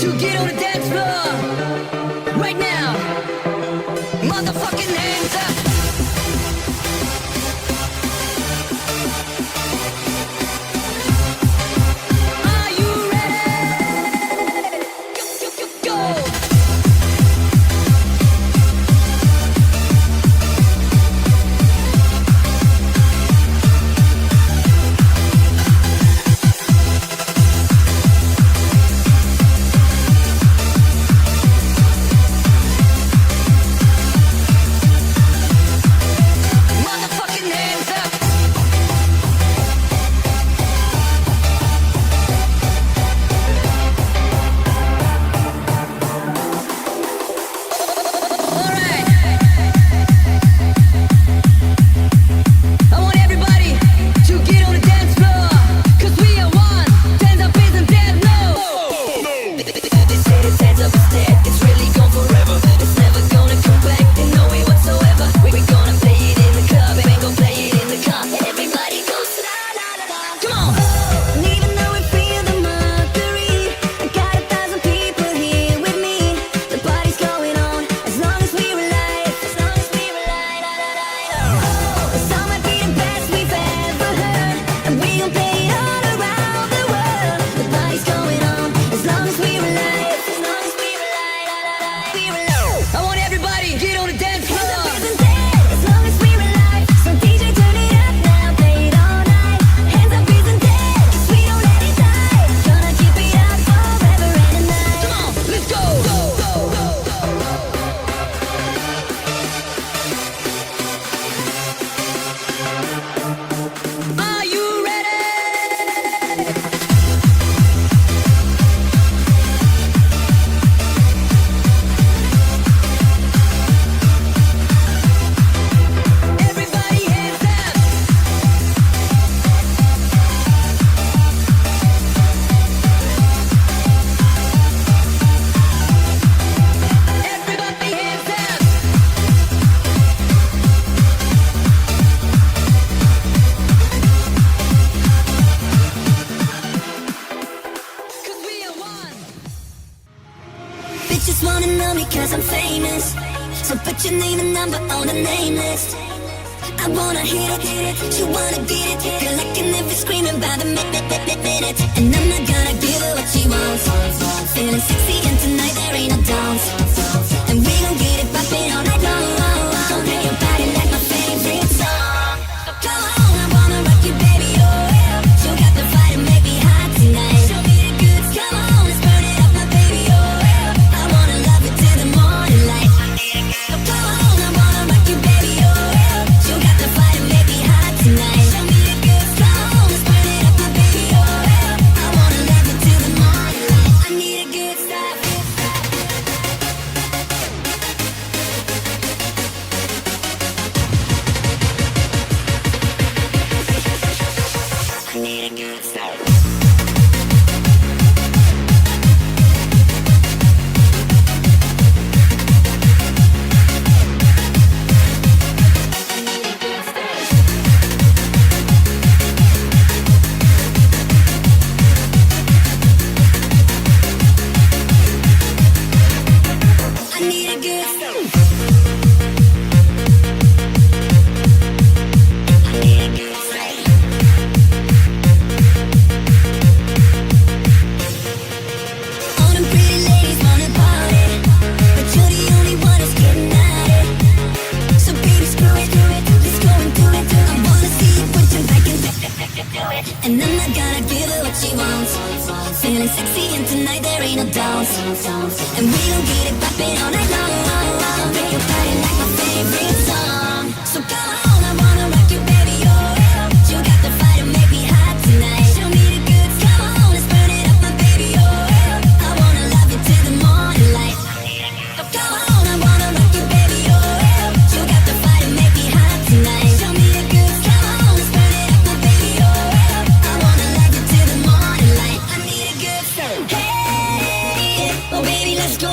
to get on the dance floor right now? Motherfucking hands up. Are you ready? Go. Motherfucking hands up. All right. I want everybody to get on the dance floor, 'cause we are one. Hands up isn't dead, no. They say this hands up is dead. It's really gone forever. It's never gonna come back in no way whatsoever. We gonna play it in the club, ain't gonna play it in the car. Everybody goes la la la la. Come on. And even though we feel the mercury, I got 1,000 people here with me. The party's going on as long as we're alive. As long as we're alive. La, la, la, la. The song might be the best we've ever heard, and we gon' play it all around the world. The party's going on as long as we're alive. As long as we're alive. La, la, la, we're alive. I want everybody get on the dance floor. As long as we're alive. So DJ turn it up now, play it all night. Hands up isn't dead, 'cause we don't let it die. Gonna keep it up forever and a night. Come on, let's go. Are you ready? Everybody hands up. Everybody hands up. Cause we are one. Bitches wanna know me cause I'm famous, so put your name and number on the name list. I wanna hit it, she wanna beat it, girl I can never screaming by the minute. And I'm not gonna give her what she wants. Feeling sexy and tonight there ain't no downs. And we gon' get it poppin' all night long. Don't play your body like my favorite song. So come on, I wanna rock you baby, oh yeah. You got the fire to make me hot tonight. Show me the goods, come on, let's burn it up my baby, oh yeah. I wanna love you till the morning light. So come on, I wanna rock you baby, oh yeah. You got the fire to make me hot tonight. Show me the goods, come on, let's burn it up my baby, oh yeah. I wanna love you till the morning light. I need a good stop. I need a good stop. I need a good stop. I need a good stop. All them pretty ladies wanna party, but you're the only one who's getting at it. So baby, screw it, let's go and do it. I wanna see you put your back and do it. And I'm not gonna give her what she wants. Feeling sexy and tonight there ain't no doubts. And we gon' get it poppin' all night long. Break your body like my favorite song. So come on, I wanna rock you baby, oh yeah. You got the fire to make me hot tonight. Show me the goods, come on, let's burn it up my baby, oh yeah. I wanna love you till the morning light. So come on, I wanna rock you baby, oh yeah. You got the fire to make me hot tonight. Show me the goods, come on, let's burn it up my baby, oh yeah. I wanna love you till the morning light. I need a good start. Hey, oh baby, let's go.